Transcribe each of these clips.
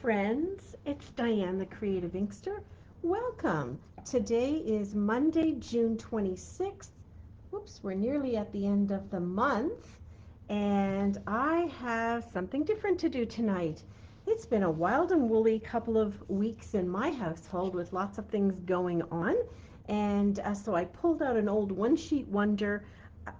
friends, it's Diane the Creative Inkster. Welcome. Today is Monday, June 26th. Whoops, we're nearly at the end of the month, and I have something different to do tonight. It's been a wild and woolly couple of weeks in my household with lots of things going on, and so I pulled out an old one sheet wonder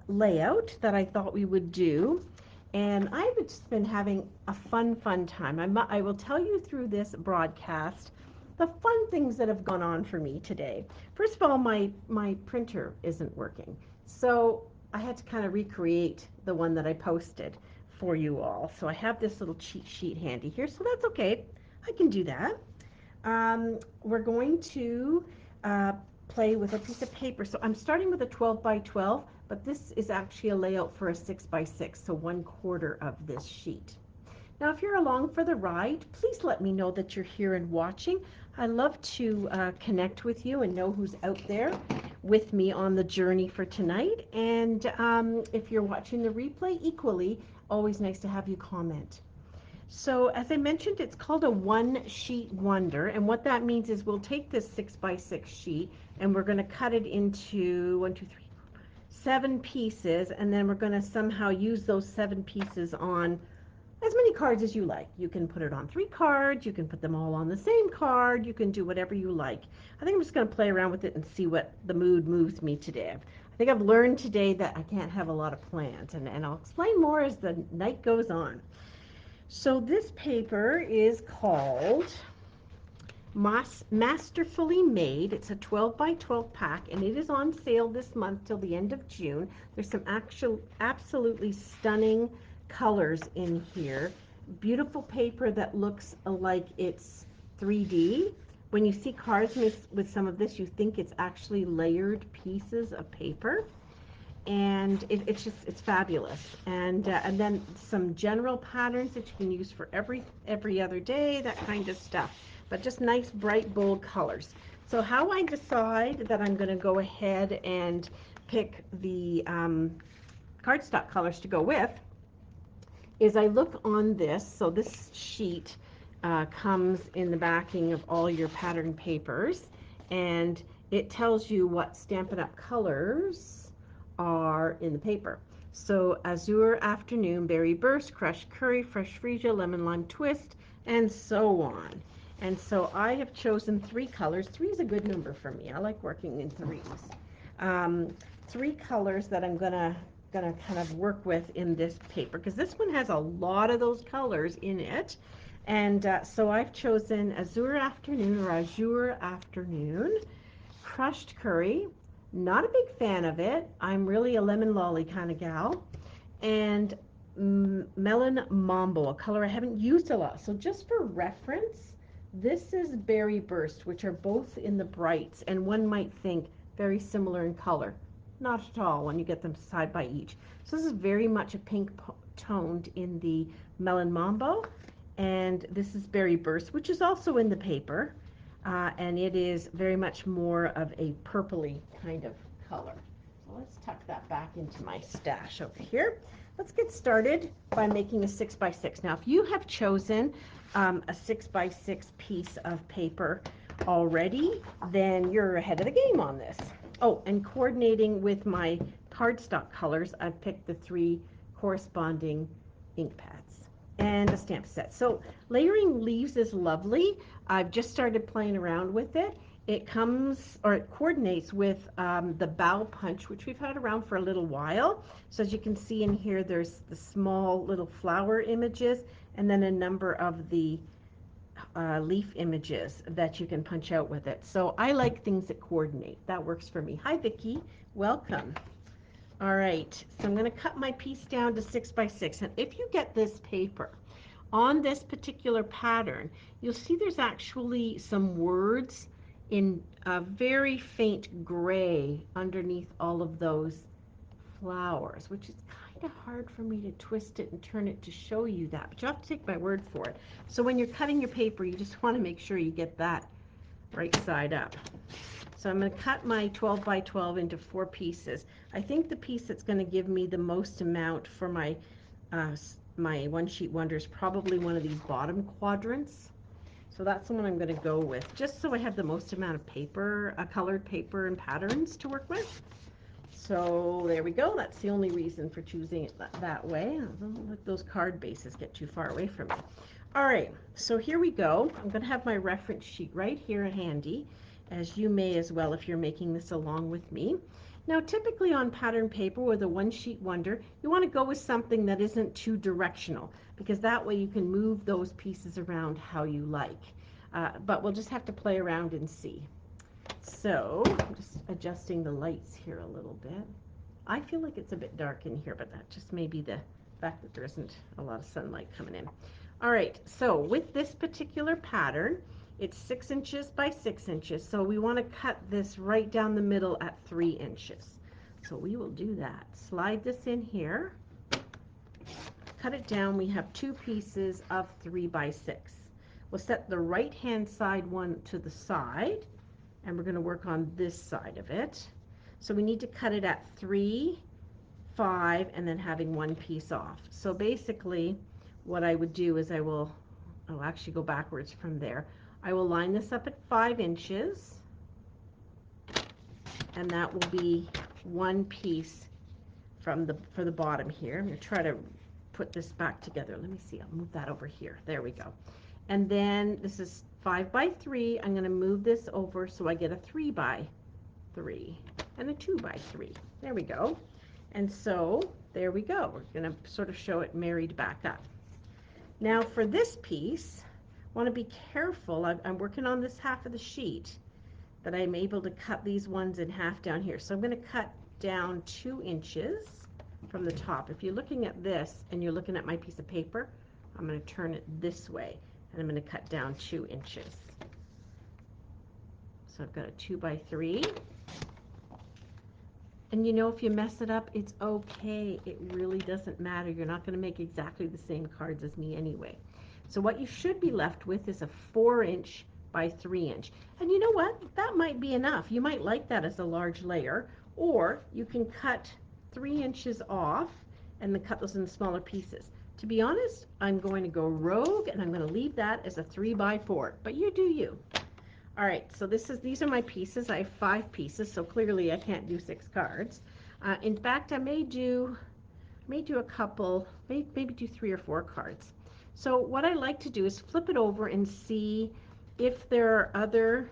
layout that I thought we would do. And I've just been having a fun time. I will tell you through this broadcast the fun things that have gone on for me today. First of all, my printer isn't working. So I had to kind of recreate the one that I posted for you all. So I have this little cheat sheet handy here, so that's okay. I can do that. We're going to uh, play with a piece of paper. So I'm starting with a 12 by 12, but this is actually a layout for a 6 by 6, so 1/4 of this sheet. Now, if you're along for the ride, please let me know that you're here and watching. I love to connect with you and know who's out there with me on the journey for tonight. And if you're watching the replay, equally, always nice to have you comment. So as I mentioned, it's called a one sheet wonder. And what that means is we'll take this 6 by 6 sheet and we're going to cut it into 7 pieces. And then we're going to somehow use those 7 pieces on as many cards as you like. You can put it on 3 cards. You can put them all on the same card. You can do whatever you like. I think I'm just going to play around with it and see what the mood moves me today. I think I've learned today that I can't have a lot of plans. And I'll explain more as the night goes on. So this paper is called Masterfully Made. It's a 12 by 12 pack, and it is on sale this month till the end of June. There's some absolutely stunning colors in here. Beautiful paper that looks like it's 3D. When you see cards with some of this, you think it's actually layered pieces of paper. And it's fabulous. And then some general patterns that you can use for every other day, that kind of stuff. But just nice, bright, bold colors. So how I decide that I'm going to go ahead and pick the cardstock colors to go with is I look on this. So this sheet comes in the backing of all your pattern papers, and it tells you what Stampin' Up! Colors are in the paper. So Azure Afternoon, Berry Burst, Crushed Curry, Fresh Freesia, Lemon Lime Twist, and so on. And so I have chosen 3 colors. 3 is a good number for me. I like working in 3s. 3 colors that I'm gonna kind of work with in this paper, because this one has a lot of those colors in it. And so I've chosen Azure Afternoon, Crushed Curry. Not a big fan of it. I'm really a lemon lolly kind of gal. And Melon Mambo, a color I haven't used a lot. So just for reference, this is Berry Burst, which are both in the brights, and one might think very similar in color. Not at all when you get them side by each. So this is very much a pink toned in the Melon Mambo, and this is Berry Burst, which is also in the paper, and it is very much more of a purpley kind of color. So let's tuck that back into my stash over here. Let's get started by making a 6 by 6. Now, if you have chosen a 6 by 6 piece of paper already, then you're ahead of the game on this. Oh, and coordinating with my cardstock colors, I've picked the 3 corresponding ink pads and a stamp set. So layering leaves is lovely. I've just started playing around with it. It comes, or it coordinates with the bow punch, which we've had around for a little while. So as you can see in here, there's the small little flower images and then a number of the leaf images that you can punch out with it. So I like things that coordinate. That works for me. Hi, Vicki. Welcome. All right, so I'm going to cut my piece down to 6 by 6. And if you get this paper on this particular pattern, you'll see there's actually some words in a very faint gray underneath all of those flowers, which is kind of hard for me to twist it and turn it to show you that, but you have to take my word for it. So when you're cutting your paper, you just want to make sure you get that right side up. So I'm going to cut my 12 by 12 into 4 pieces. I think the piece that's going to give me the most amount for my my one sheet wonder is probably one of these bottom quadrants. So that's the one I'm going to go with, just so I have the most amount of paper, colored paper and patterns to work with. So there we go. That's the only reason for choosing it that way. Don't let those card bases get too far away from me. All right, so here we go. I'm going to have my reference sheet right here handy, as you may as well if you're making this along with me. Now, typically on pattern paper with a one-sheet wonder, you want to go with something that isn't too directional, because that way you can move those pieces around how you like. But we'll just have to play around and see. So I'm just adjusting the lights here a little bit. I feel like it's a bit dark in here, but that just may be the fact that there isn't a lot of sunlight coming in. All right, so with this particular pattern, it's 6 inches by 6 inches. So we want to cut this right down the middle at 3 inches. So we will do that. Slide this in here. Cut it down. We have 2 pieces of 3 by 6. We'll set the right-hand side one to the side, and we're going to work on this side of it. So we need to cut it at 3, 5, and then having 1 piece off. So basically what I would do is I'll actually go backwards from there. I will line this up at 5 inches, and that will be 1 piece for the bottom here. I'm going to try to put this back together. Let me see. I'll move that over here. There we go. And then this is 5 by 3. I'm going to move this over so I get a 3 by 3 and a 2 by 3. There we go. And so there we go. We're going to sort of show it married back up. Now for this piece, I want to be careful. I'm working on this half of the sheet that I'm able to cut these ones in half down here. So I'm going to cut down 2 inches from the top. If you're looking at this and you're looking at my piece of paper, I'm going to turn it this way, and I'm going to cut down 2 inches. So I've got a 2 by 3. And you know, if you mess it up, it's okay. It really doesn't matter. You're not going to make exactly the same cards as me anyway. So what you should be left with is a 4-inch by 3-inch. And you know what? That might be enough. You might like that as a large layer, or you can cut 3 inches off and then cut those in smaller pieces. To be honest, I'm going to go rogue, and I'm going to leave that as a 3 by 4, but you do you. All right, so these are my pieces. I have 5 pieces, so clearly I can't do 6 cards. In fact, I may do a couple, maybe do 3 or 4 cards. So what I like to do is flip it over and see if there are other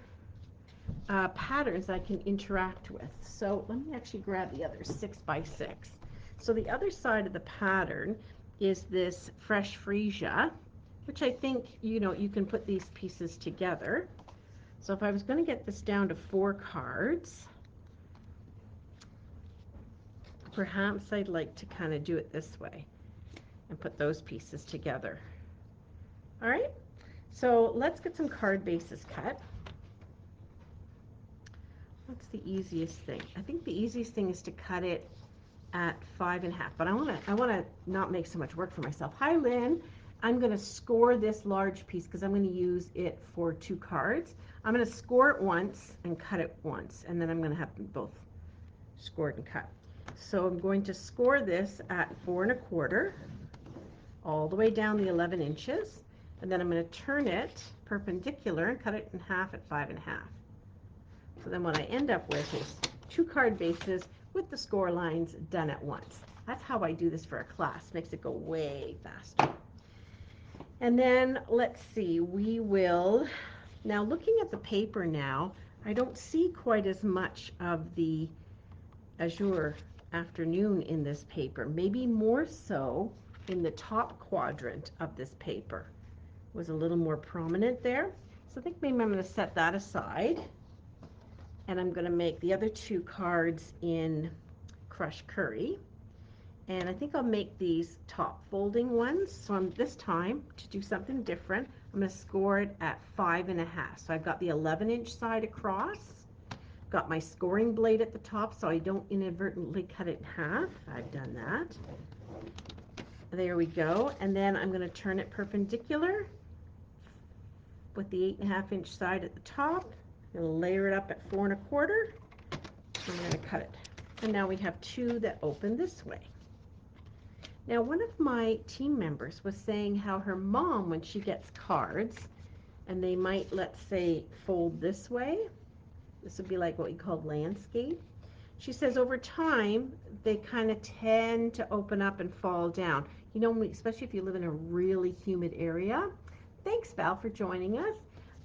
patterns I can interact with. So let me actually grab the other 6 by 6. So the other side of the pattern is this fresh freesia, which I think, you know, you can put these pieces together. So if I was going to get this down to 4 cards, perhaps I'd like to kind of do it this way and put those pieces together. All right, so let's get some card bases cut. What's the easiest thing? I think the easiest thing is to cut it at 5 1/2, but I want to not make so much work for myself. Hi, Lynn. I'm going to score this large piece because I'm going to use it for 2 cards. I'm going to score it once and cut it once, and then I'm going to have them both scored and cut. So I'm going to score this at 4 1/4 all the way down the 11 inches, and then I'm going to turn it perpendicular and cut it in half at 5 1/2. So then what I end up with is 2 card bases with the score lines done at once. That's how I do this for a class. Makes it go way faster. And then let's see, we will, now looking at the paper now, I don't see quite as much of the azure afternoon in this paper, maybe more so in the top quadrant of this paper. It was a little more prominent there. So I think maybe I'm going to set that aside, and I'm going to make the other 2 cards in crushed curry. And I think I'll make these top folding ones. So this time, to do something different, I'm going to score it at 5 1/2. So I've got the 11-inch side across, got my scoring blade at the top so I don't inadvertently cut it in half. I've done that. There we go. And then I'm going to turn it perpendicular with the 8 1/2-inch side at the top. I'm going to layer it up at 4 1/4. I'm going to cut it. And now we have 2 that open this way. Now, one of my team members was saying how her mom, when she gets cards, and they might, let's say, fold this way. This would be like what we call landscape. She says over time, they kind of tend to open up and fall down. You know, especially if you live in a really humid area. Thanks, Val, for joining us.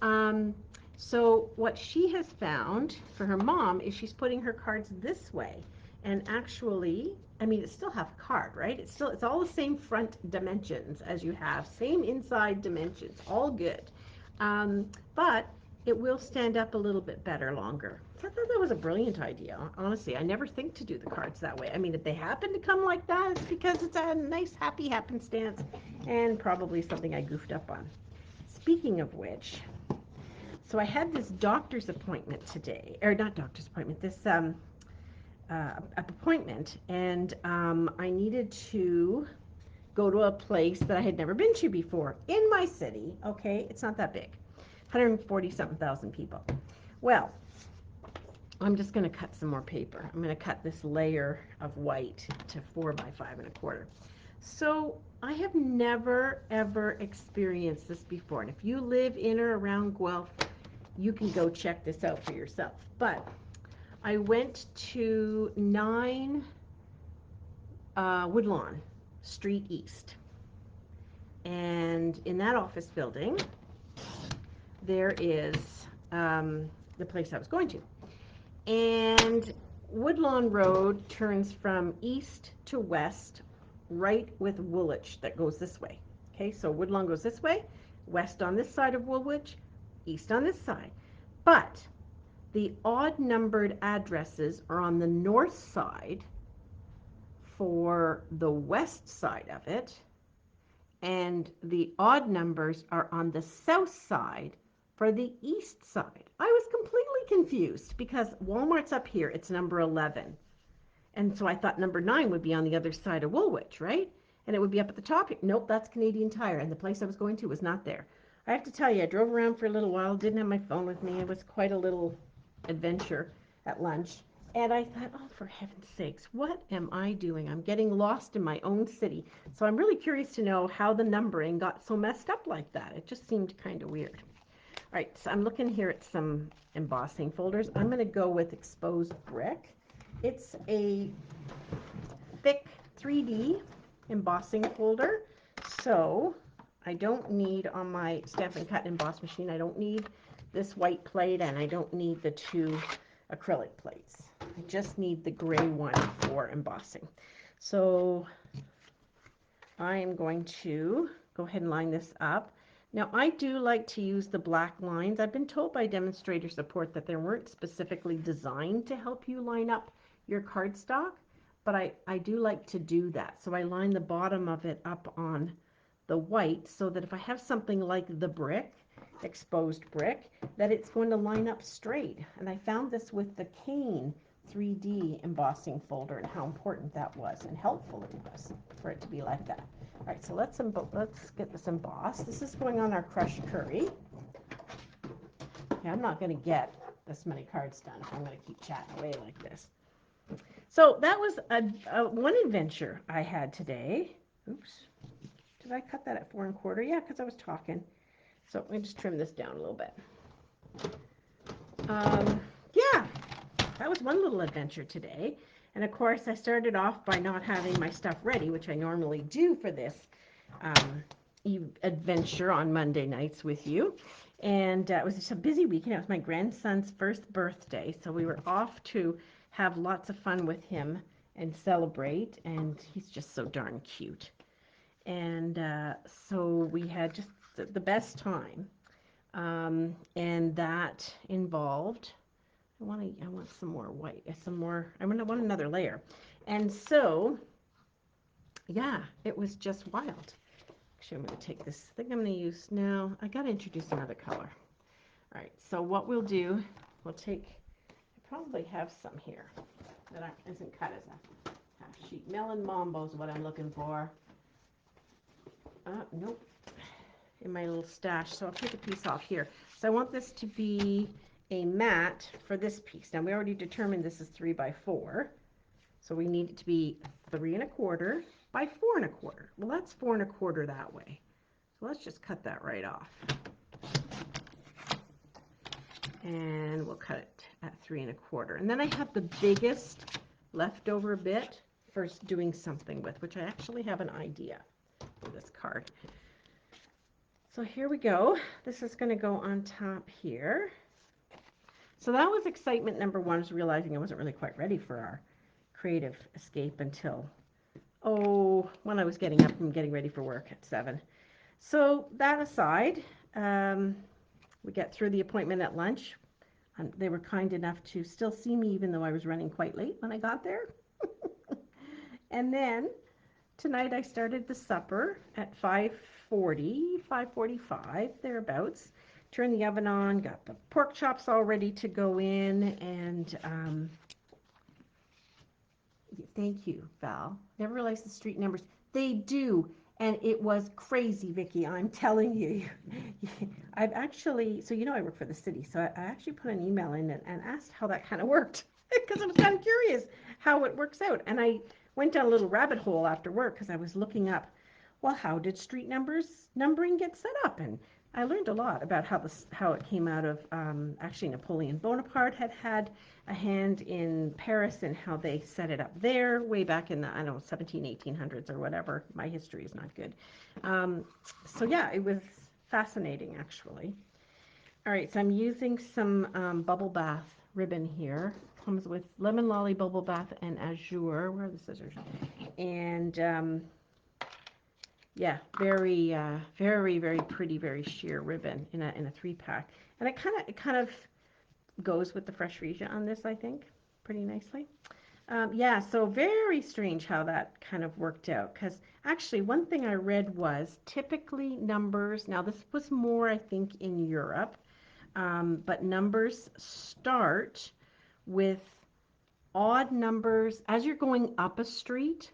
Um, so what she has found for her mom is she's putting her cards this way. And actually, I mean, it's still half a card, right? It's all the same front dimensions as you have, same inside dimensions, all good. Um, but it will stand up a little bit better longer. I thought that was a brilliant idea. Honestly, I never think to do the cards that way. I mean, if they happen to come like that, it's because it's a nice, happy happenstance and probably something I goofed up on. Speaking of which, so I had this doctor's appointment today, or not doctor's appointment, this appointment, and I needed to go to a place that I had never been to before in my city. Okay, it's not that big, 140 something thousand people. Well, I'm just going to cut some more paper. I'm going to cut this layer of white to 4 by 5 1/4. So I have never ever experienced this before, and if you live in or around Guelph, you can go check this out for yourself. But I went to 9 Woodlawn Street East, and in that office building, there is the place I was going to. And Woodlawn Road turns from east to west, right with Woolwich that goes this way. Okay, so Woodlawn goes this way, west on this side of Woolwich, east on this side. But the odd numbered addresses are on the north side for the west side of it, and the odd numbers are on the south side for the east side. I was completely confused because Walmart's up here, it's number 11. And so I thought number 9 would be on the other side of Woolwich, right? And it would be up at the top. Nope, that's Canadian Tire, and the place I was going to was not there. I have to tell you, I drove around for a little while, didn't have my phone with me. It was quite a little adventure at lunch. And I thought, oh, for heaven's sakes, what am I doing? I'm getting lost in my own city. So I'm really curious to know how the numbering got so messed up like that. It just seemed kind of weird. All right, so I'm looking here at some embossing folders. I'm going to go with exposed brick. It's a thick 3D embossing folder. So I don't need on my Stampin' Cut emboss machine, I don't need this white plate, and I don't need the 2 acrylic plates. I just need the gray one for embossing. So I am going to go ahead and line this up. Now I do like to use the black lines. I've been told by demonstrator support that they weren't specifically designed to help you line up your cardstock, but I do like to do that. So I line the bottom of it up on the white so that if I have something like the brick, exposed brick, that it's going to line up straight. And I found this with the cane 3D embossing folder and how important that was and helpful it was for it to be like that. All right, so let's get this embossed. This is going on our crushed curry. Okay, I'm not going to get this many cards done if I'm going to keep chatting away like this. So that was one adventure I had today. Oops. Did I cut that at 4 1/4? Yeah, because I was talking. So let me just trim this down a little bit. Yeah, that was one little adventure today. And of course, I started off by not having my stuff ready, which I normally do for this adventure on Monday nights with you. And it was just a busy weekend. It was my grandson's first birthday, so we were off to have lots of fun with him and celebrate. And he's just so darn cute. And so we had just the best time. And that involved, I want some more white, I want another layer. And so, yeah, it was just wild. Actually, I'm going to take this, I think I'm going to use, now, I got to introduce another color. All right, so what we'll do, we'll take, I probably have some here that isn't cut as a half sheet. Melon Mambo is what I'm looking for. Nope, in my little stash, so I'll take a piece off here. So I want this to be a mat for this piece. Now we already determined this is 3 by 4, so we need it to be 3 1/4 by 4 1/4. Well, that's 4 1/4 that way. So let's just cut that right off. And we'll cut it at 3 1/4. And then I have the biggest leftover bit for doing something with, which I actually have an idea for this card. So here we go. This is going to go on top here. So that was excitement number one, was realizing I wasn't really quite ready for our creative escape until, when I was getting up and getting ready for work at 7. So that aside, we get through the appointment at lunch. They were kind enough to still see me even though I was running quite late when I got there. And then tonight I started the supper at 5:40, 5:45, thereabouts. Turned the oven on, got the pork chops all ready to go in, and thank you, Val. Never realized the street numbers. They do, and it was crazy, Vicki. I'm telling you. I've actually, so I work for the city, so I actually put an email in and asked how that kind of worked because I was kind of curious how it works out. And I went down a little rabbit hole after work because I was looking up, well, how did street numbering get set up? And I learned a lot about how it came out of, actually Napoleon Bonaparte had a hand in Paris and how they set it up there way back in the, 17, 1800s or whatever. My history is not good. So yeah, it was fascinating actually. All right, so I'm using some bubble bath ribbon here. Comes with lemon lolly bubble bath and azure. Where are the scissors? And yeah, very, very, very pretty, very sheer ribbon in a 3-pack. And it kind of goes with the fresh on this, I think, pretty nicely. Yeah, so very strange how that kind of worked out. Because actually, one thing I read was typically numbers, now this was more, I think, in Europe, but numbers start with odd numbers as you're going up a street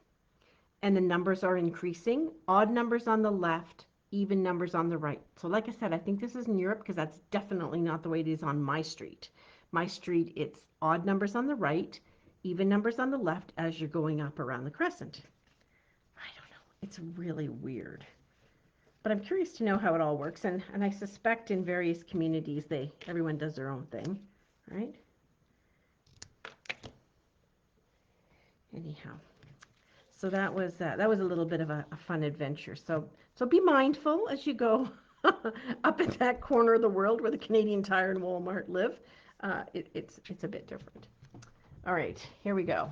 and the numbers are increasing, odd numbers on the left, even numbers on the right. So like I said, I think this is in Europe because that's definitely not the way it is on my street. My street, it's odd numbers on the right, even numbers on the left as you're going up around the crescent. I don't know. It's really weird. But I'm curious to know how it all works, and I suspect in various communities everyone does their own thing, right? Anyhow. So that was a little bit of a fun adventure. So be mindful as you go up in that corner of the world where the Canadian Tire and Walmart live. It's a bit different. All right, here we go.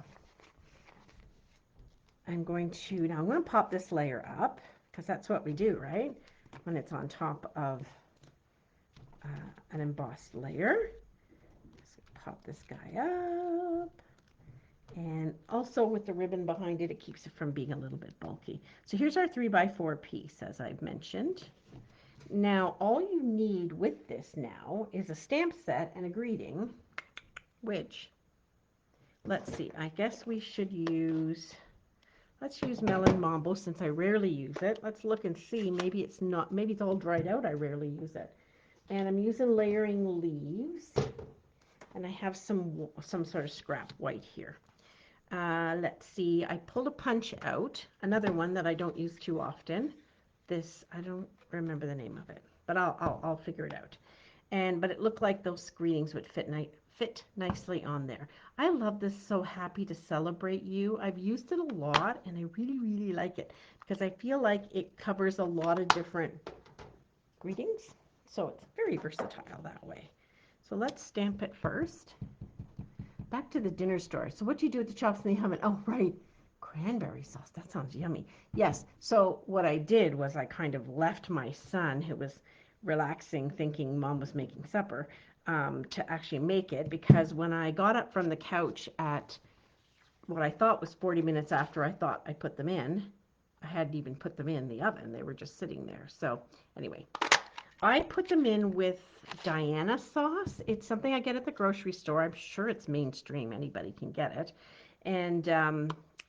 I'm going to pop this layer up because that's what we do, right? When it's on top of an embossed layer. Just pop this guy up. And also with the ribbon behind it, it keeps it from being a little bit bulky. So here's our 3x4 piece, as I've mentioned. Now, all you need with this now is a stamp set and a greeting, which, let's see, I guess we should use, let's use Melon Mambo since I rarely use it. Let's look and see. Maybe it's all dried out. I rarely use it. And I'm using layering leaves, and I have some sort of scrap white here. Let's see, I pulled a punch out, another one that I don't use too often. This, I don't remember the name of it, but I'll figure it out. But it looked like those greetings would fit nicely on there. I love this So Happy to Celebrate You. I've used it a lot, and I really, really like it because I feel like it covers a lot of different greetings. So it's very versatile that way. So let's stamp it first. Back to the dinner store. So what do you do with the chops in the oven? Oh, right. Cranberry sauce. That sounds yummy. Yes. So what I did was I kind of left my son, who was relaxing, thinking Mom was making supper, to actually make it, because when I got up from the couch at what I thought was 40 minutes after I thought I put them in, I hadn't even put them in the oven. They were just sitting there. So anyway, I put them in with Diana sauce. It's something I get at the grocery store. I'm sure it's mainstream. Anybody can get it. And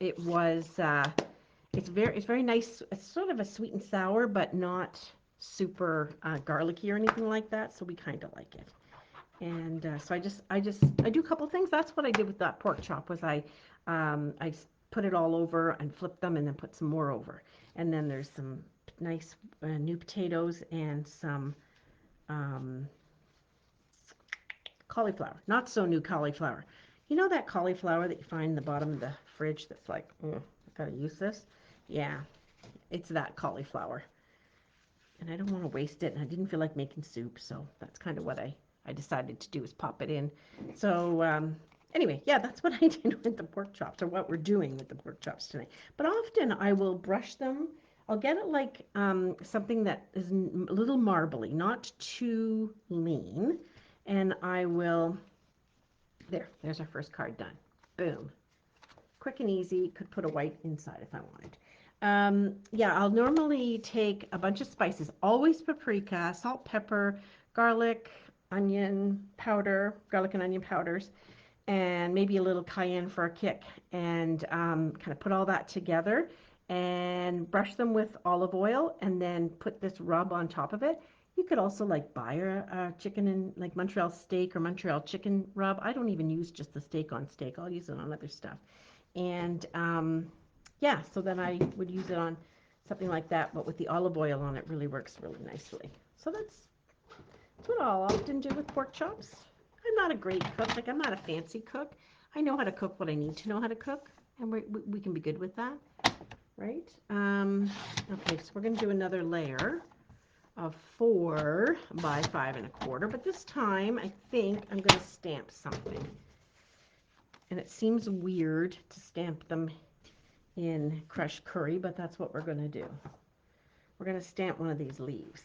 it's very nice. It's sort of a sweet and sour, but not super garlicky or anything like that. So we kind of like it. And so I do a couple things. That's what I did with that pork chop. Was I put it all over and flipped them, and then put some more over. And then there's some nice new potatoes and some cauliflower, not so new cauliflower. You know that cauliflower that you find in the bottom of the fridge that's like, I gotta use this? Yeah, it's that cauliflower. And I don't want to waste it, and I didn't feel like making soup, so that's kind of what I decided to do, is pop it in. So anyway, yeah, that's what I did with the pork chops, or what we're doing with the pork chops tonight. But often I will brush them. I'll get it like something that is a little marbly, not too lean, and I will, there's our first card done. Boom. Quick and easy. Could put a white inside if I wanted. Yeah, I'll normally take a bunch of spices, always paprika, salt, pepper, garlic, onion powder, garlic and onion powders, and maybe a little cayenne for a kick, and kind of put all that together and brush them with olive oil, and then put this rub on top of it. You could also like buy a chicken and like Montreal steak or Montreal chicken rub. I don't even use just the steak on steak. I'll use it on other stuff. And yeah, so then I would use it on something like that, but with the olive oil on it really works really nicely. So that's what I'll often do with pork chops. I'm not a great cook, like I'm not a fancy cook. I know how to cook what I need to know how to cook, and we can be good with that, right? Okay, so we're going to do another layer of 4 by 5 1/4, but this time I think I'm going to stamp something. And it seems weird to stamp them in crushed curry, but that's what we're going to do. We're going to stamp one of these leaves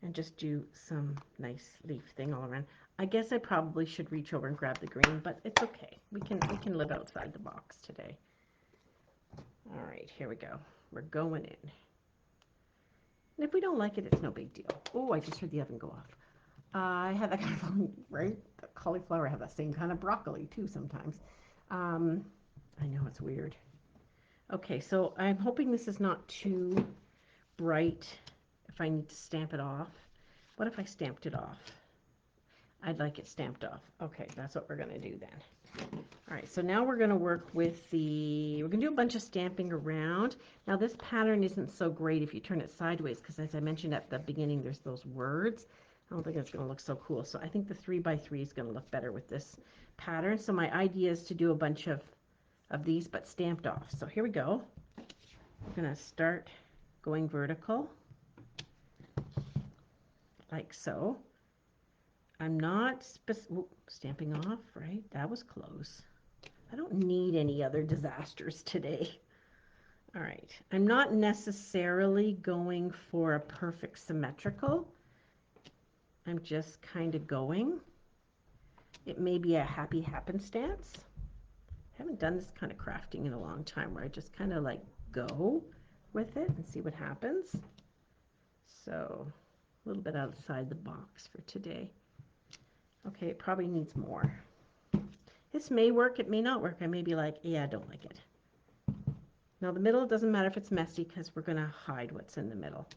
and just do some nice leaf thing all around. I guess I probably should reach over and grab the green, but it's okay. We can live outside the box today. All right, here we go. We're going in. And if we don't like it, it's no big deal. Oh, I just heard the oven go off. I have that kind of, right? The cauliflower, I have that same kind of broccoli too sometimes. I know it's weird. Okay, so I'm hoping this is not too bright if I need to stamp it off. What if I stamped it off? I'd like it stamped off. Okay, that's what we're going to do then. All right, so now we're going to work with we're going to do a bunch of stamping around. Now this pattern isn't so great if you turn it sideways, because as I mentioned at the beginning, there's those words. I don't think it's going to look so cool. So I think the 3 by 3 is going to look better with this pattern. So my idea is to do a bunch of these, but stamped off. So here we go. I'm going to start going vertical, like so. I'm not stamping off, right? That was close. I don't need any other disasters today. All right. I'm not necessarily going for a perfect symmetrical. I'm just kind of going. It may be a happy happenstance. I haven't done this kind of crafting in a long time, where I just kind of like go with it and see what happens. So a little bit outside the box for today. Okay, it probably needs more. This may work, it may not work. I may be like, yeah, I don't like it. Now the middle, it doesn't matter if it's messy, because we're going to hide what's in the middle.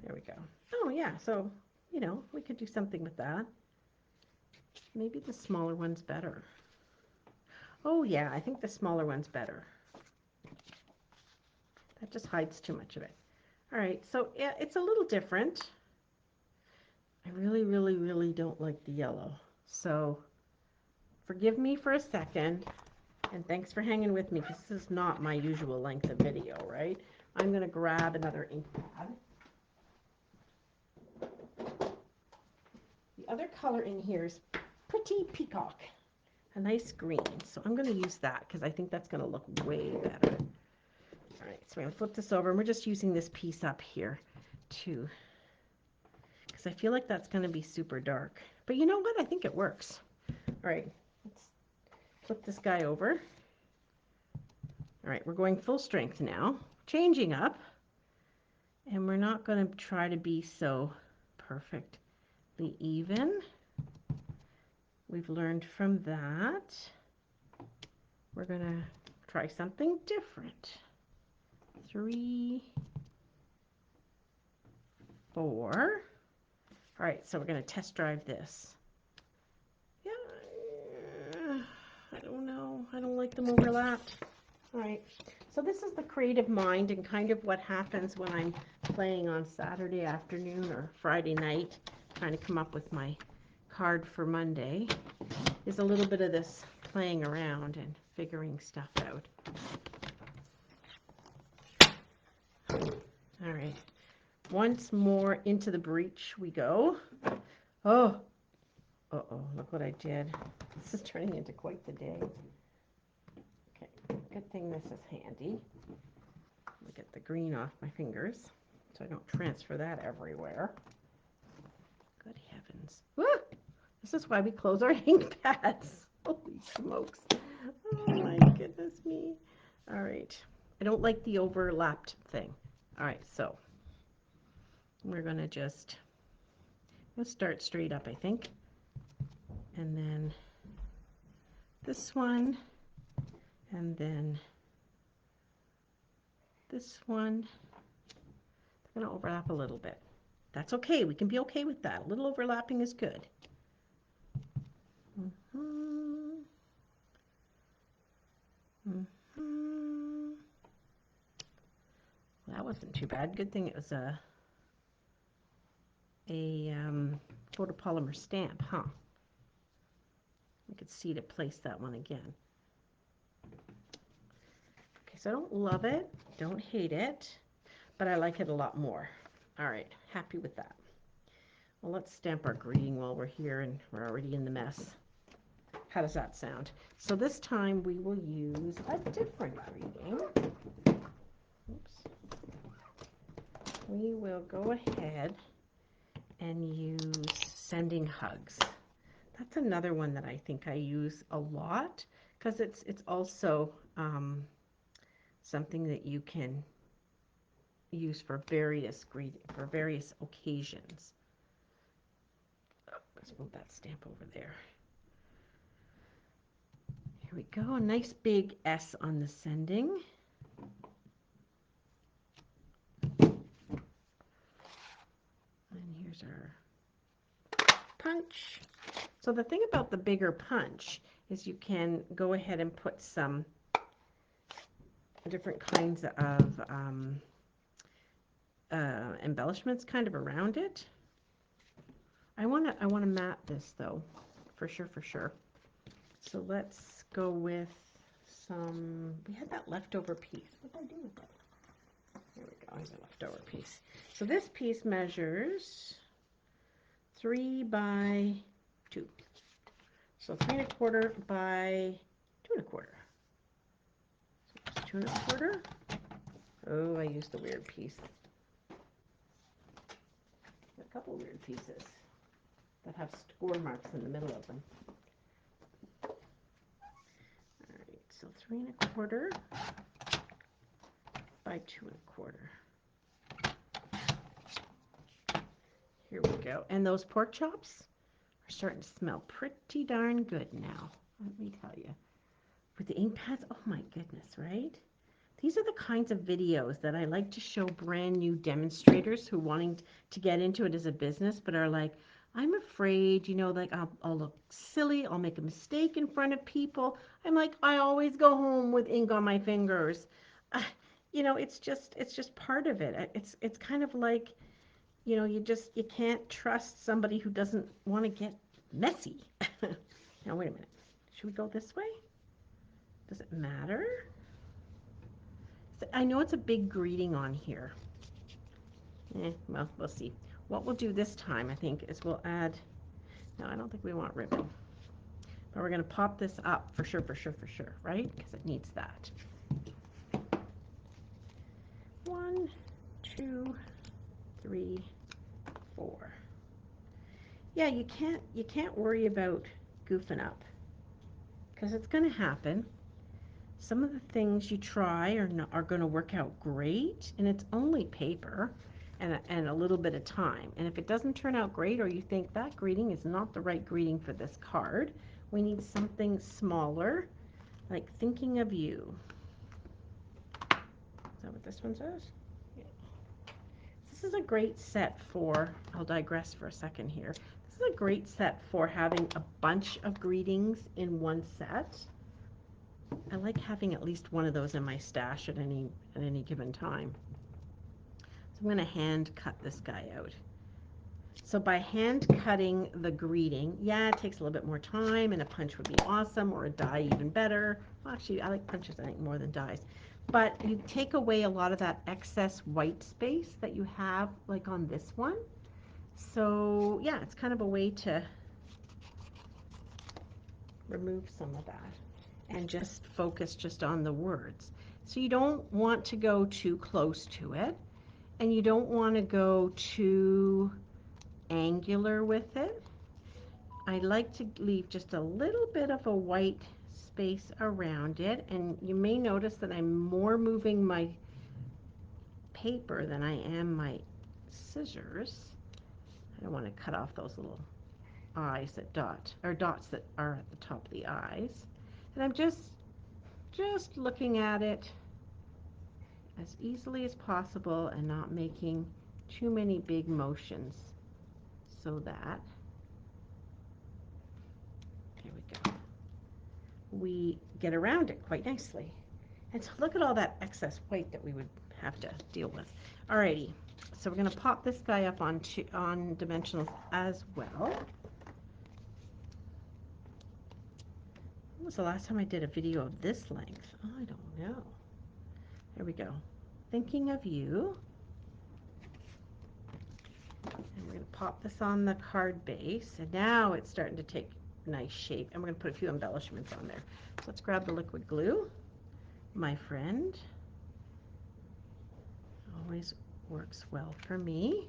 There we go. Oh yeah, so, you know, we could do something with that. Maybe the smaller one's better. Oh yeah, I think the smaller one's better. That just hides too much of it. All right, so yeah, it's a little different. I really, really, really don't like the yellow. So forgive me for a second, and thanks for hanging with me, because this is not my usual length of video, right? I'm going to grab another ink pad. The other color in here is Pretty Peacock, a nice green. So I'm going to use that, because I think that's going to look way better. All right, so we're going to flip this over, and we're just using this piece up here too, because I feel like that's going to be super dark. But you know what? I think it works. All right, let's flip this guy over. All right, we're going full strength now, changing up, and we're not going to try to be so perfectly even. We've learned from that. We're going to try something different. 3, 4. All right, so we're going to test drive this. Yeah, I don't know. I don't like them overlapped. All right, so this is the creative mind, and kind of what happens when I'm playing on Saturday afternoon or Friday night, trying to come up with my card for Monday is a little bit of this playing around and figuring stuff out. All right, once more into the breach we go. Oh, uh-oh, look what I did. This is turning into quite the day. Okay, good thing this is handy. Let me get the green off my fingers so I don't transfer that everywhere. Good heavens. Woo! This is why we close our ink pads. Holy smokes. Oh my goodness me. All right. I don't like the overlapped thing. All right, so we're going to just, let's start straight up, I think. And then this one, and then this one. They're going to overlap a little bit. That's okay. We can be okay with that. A little overlapping is good. That wasn't too bad. Good thing it was a photopolymer stamp, huh? We could see to place that one again. Okay, so I don't love it, don't hate it, but I like it a lot more. All right, happy with that. Well, let's stamp our greeting while we're here and we're already in the mess. How does that sound? So this time we will use a different greeting. Oops. We will go ahead and use sending hugs. That's another one that I think I use a lot because it's also something that you can use for various occasions. Oh, let's move that stamp over there. Here we go. A nice big S on the sending. And here's our punch. So the thing about the bigger punch is you can go ahead and put some different kinds of embellishments kind of around it. I want to mat this though, for sure. So let's go with some. We had that leftover piece. What did I do with it? Here we go. Here's a leftover piece. So this piece measures 3 by 2. So 3 1/4 by 2 1/4. So 2 1/4. Oh, I used the weird piece. A couple weird pieces that have score marks in the middle of them. All right, so 3 1/4 by 2 1/4. Here we go. And those pork chops are starting to smell pretty darn good now. Let me tell you. With the ink pads, oh my goodness, right? These are the kinds of videos that I like to show brand new demonstrators who are wanting to get into it as a business, but are like, I'm afraid, you know, like I'll look silly, I'll make a mistake in front of people. I'm like, I always go home with ink on my fingers. You know, it's just part of it. It's kind of like, you know, you can't trust somebody who doesn't want to get messy. Now, wait a minute. Should we go this way? Does it matter? I know it's a big greeting on here. Well, we'll see. What we'll do this time, I think, is we'll add, no, I don't think we want ribbon. But we're going to pop this up for sure, right? Because it needs that. 1, 2, 3, 4. Yeah, you can't worry about goofing up because it's going to happen. Some of the things you try are going to work out great, and it's only paper and a little bit of time. And if it doesn't turn out great, or you think that greeting is not the right greeting for this card, we need something smaller, like thinking of you. Is that what this one says? Yeah. This is a great set for, I'll digress for a second here. This is a great set for having a bunch of greetings in one set. I like having at least one of those in my stash at any given time. So I'm going to hand cut this guy out. So by hand cutting the greeting, yeah, it takes a little bit more time, and a punch would be awesome, or a die even better. Well, actually, I like punches, I think, more than dies. But you take away a lot of that excess white space that you have, like on this one. So yeah, it's kind of a way to remove some of that and just focus just on the words. So you don't want to go too close to it, and you don't want to go too angular with it. I like to leave just a little bit of a white space around it, and you may notice that I'm more moving my paper than I am my scissors. I don't want to cut off those little eyes that dot, or dots that are at the top of the eyes. And I'm just looking at it as easily as possible and not making too many big motions, so that, there we go, we get around it quite nicely. And so look at all that excess white that we would have to deal with. Alrighty, so we're going to pop this guy up on dimensionals as well. When was the last time I did a video of this length? Oh, I don't know. There we go. Thinking of you. And we're going to pop this on the card base, and now it's starting to take nice shape, and we're going to put a few embellishments on there. So let's grab the liquid glue, my friend. Always works well for me.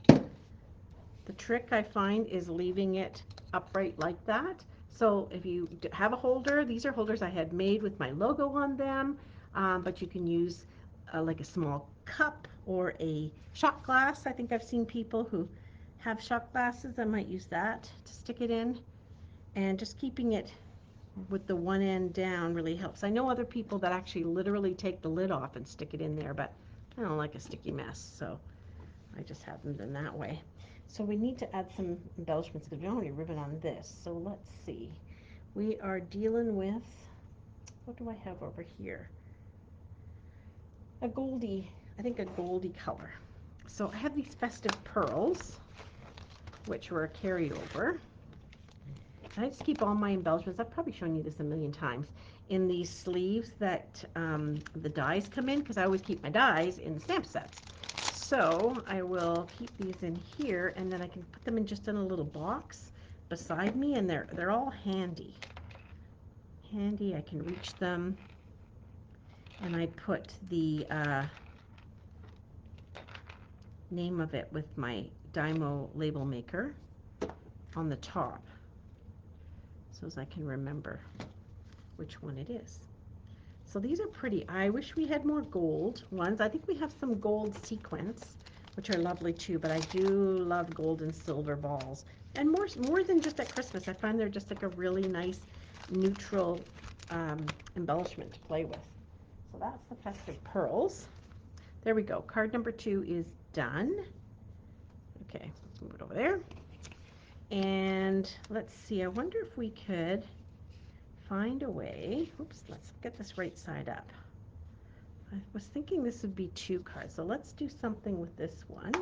The trick I find is leaving it upright like that. So if you have a holder, these are holders I had made with my logo on them, but you can use like a small cup or a shot glass. I think I've seen people who have shot glasses. I might use that to stick it in, and just keeping it with the one end down really helps. I know other people that actually literally take the lid off and stick it in there, but I don't like a sticky mess, so I just have them done that way. So we need to add some embellishments because we don't have any ribbon on this. So let's see. We are dealing with, what do I have over here? A goldy, I think a goldy color. So I have these festive pearls, which were a carryover. I just keep all my embellishments, I've probably shown you this a million times, in these sleeves that the dies come in, because I always keep my dies in the stamp sets. So I will keep these in here, and then I can put them in just in a little box beside me, and they're all handy. Handy, I can reach them, and I put the name of it with my Dymo label maker on the top, so as I can remember which one it is. So these are pretty. I wish we had more gold ones. I think we have some gold sequins, which are lovely too, but I do love gold and silver balls. And more than just at Christmas. I find they're just like a really nice neutral embellishment to play with. So that's the festive pearls. There we go. Card number 2 is done. Okay, let's move it over there. And let's see, I wonder if we could find a way. Oops, let's get this right side up. I was thinking this would be 2 cards, so let's do something with this one.